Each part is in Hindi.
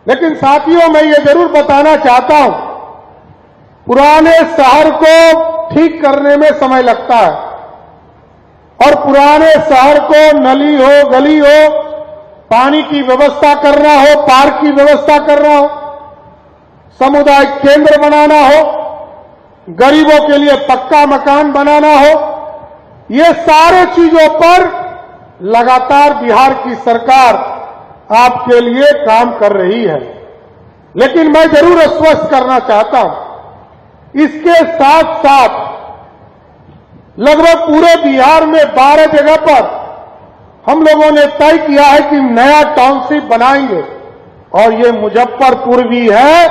लेकिन साथियों, मैं ये जरूर बताना चाहता हूं, पुराने शहर को ठीक करने में समय लगता है और पुराने शहर को नली हो, गली हो, पानी की व्यवस्था करना हो, पार्क की व्यवस्था करना हो, सामुदायिक केंद्र बनाना हो, गरीबों के लिए पक्का मकान बनाना हो, ये सारे चीजों पर लगातार बिहार की सरकार आपके लिए काम कर रही है। लेकिन मैं जरूर आश्वस्त करना चाहता हूं, इसके साथ साथ लगभग पूरे बिहार में 12 जगह पर हम लोगों ने तय किया है कि नया टाउनशिप बनाएंगे और ये मुजफ्फरपुर भी है,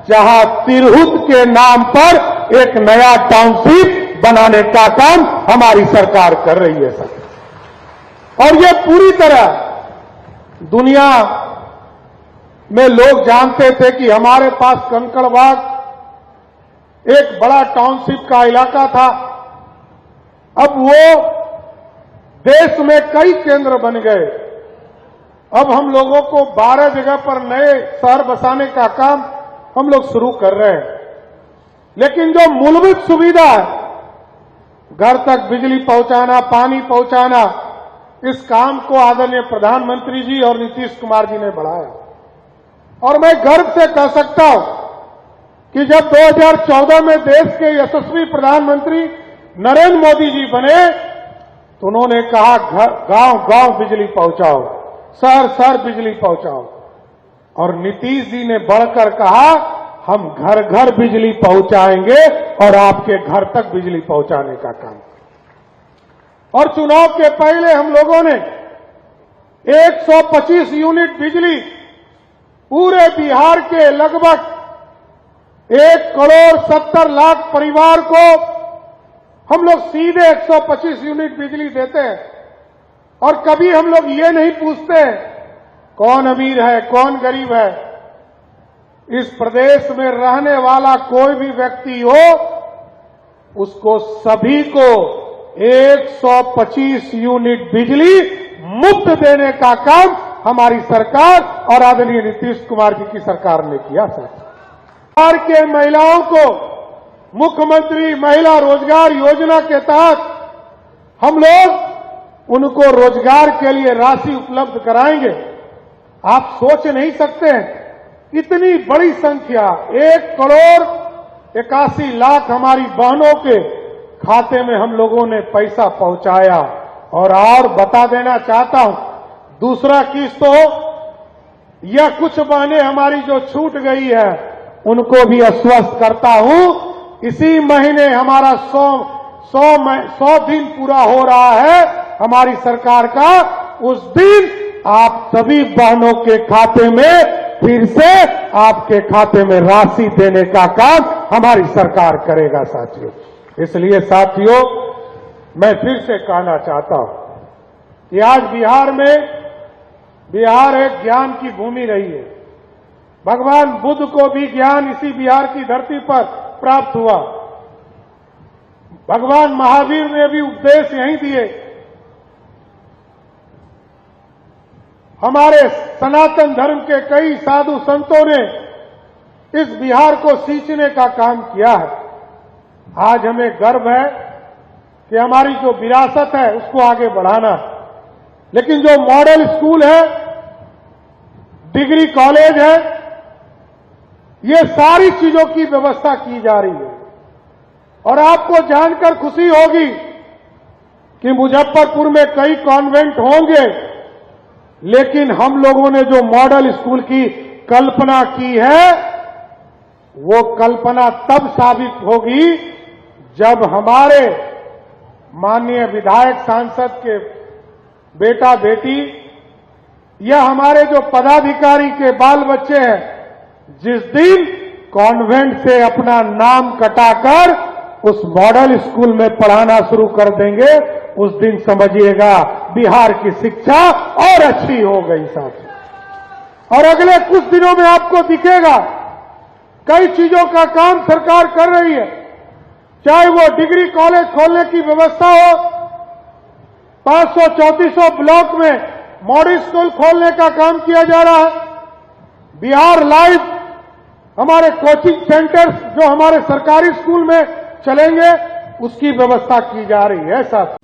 जहां तिरहुत के नाम पर एक नया टाउनशिप बनाने का काम हमारी सरकार कर रही है सर। और ये पूरी तरह दुनिया में लोग जानते थे कि हमारे पास कंकड़बाग एक बड़ा टाउनशिप का इलाका था, अब वो देश में कई केंद्र बन गए। अब हम लोगों को 12 जगह पर नए शहर बसाने का काम हम लोग शुरू कर रहे हैं। लेकिन जो मूलभूत सुविधा है, घर तक बिजली पहुंचाना, पानी पहुंचाना, इस काम को आदरणीय प्रधानमंत्री जी और नीतीश कुमार जी ने बढ़ाया। और मैं गर्व से कह सकता हूं कि जब 2014 में देश के यशस्वी प्रधानमंत्री नरेंद्र मोदी जी बने तो उन्होंने कहा गांव गांव बिजली पहुंचाओ, शहर शहर बिजली पहुंचाओ। और नीतीश जी ने बढ़कर कहा हम घर घर बिजली पहुंचाएंगे और आपके घर तक बिजली पहुंचाने का काम। और चुनाव के पहले हम लोगों ने 125 यूनिट बिजली पूरे बिहार के लगभग 1,70,00,000 परिवार को हम लोग सीधे 125 यूनिट बिजली देते हैं। और कभी हम लोग ये नहीं पूछते कौन अमीर है, कौन गरीब है। इस प्रदेश में रहने वाला कोई भी व्यक्ति हो, उसको सभी को 125 यूनिट बिजली मुफ्त देने का काम हमारी सरकार और आदरणीय नीतीश कुमार जी की सरकार ने किया। सरकार के महिलाओं को मुख्यमंत्री महिला रोजगार योजना के तहत हम लोग उनको रोजगार के लिए राशि उपलब्ध कराएंगे। आप सोच नहीं सकते इतनी बड़ी संख्या 1,81,00,000 हमारी बहनों के खाते में हम लोगों ने पैसा पहुंचाया। और बता देना चाहता हूं, दूसरा किस्त हो या कुछ बहनें हमारी जो छूट गई है उनको भी आश्वस्त करता हूं, इसी महीने हमारा 100 दिन पूरा हो रहा है हमारी सरकार का। उस दिन आप सभी बहनों के खाते में फिर से आपके खाते में राशि देने का काम हमारी सरकार करेगा साथियों। इसलिए साथियों, मैं फिर से कहना चाहता हूं कि आज बिहार एक ज्ञान की भूमि रही है। भगवान बुद्ध को भी ज्ञान इसी बिहार की धरती पर प्राप्त हुआ। भगवान महावीर ने भी उपदेश यहीं दिए। हमारे सनातन धर्म के कई साधु संतों ने इस बिहार को सींचने का काम किया है। आज हमें गर्व है कि हमारी जो विरासत है उसको आगे बढ़ाना। लेकिन जो मॉडल स्कूल है, डिग्री कॉलेज है, ये सारी चीजों की व्यवस्था की जा रही है। और आपको जानकर खुशी होगी कि मुजफ्फरपुर में कई कॉन्वेंट होंगे, लेकिन हम लोगों ने जो मॉडल स्कूल की कल्पना की है, वो कल्पना तब साबित होगी जब हमारे माननीय विधायक सांसद के बेटा बेटी या हमारे जो पदाधिकारी के बाल बच्चे हैं, जिस दिन कॉन्वेंट से अपना नाम कटाकर उस मॉडल स्कूल में पढ़ाना शुरू कर देंगे, उस दिन समझिएगा बिहार की शिक्षा और अच्छी हो गई साथी। और अगले कुछ दिनों में आपको दिखेगा कई चीजों का काम सरकार कर रही है। चाहे वो डिग्री कॉलेज खोलने की व्यवस्था हो, 500-3400 ब्लॉक में मॉडल स्कूल खोलने का काम किया जा रहा है। बिहार लाइव हमारे कोचिंग सेंटर्स जो हमारे सरकारी स्कूल में चलेंगे, उसकी व्यवस्था की जा रही है साथियों।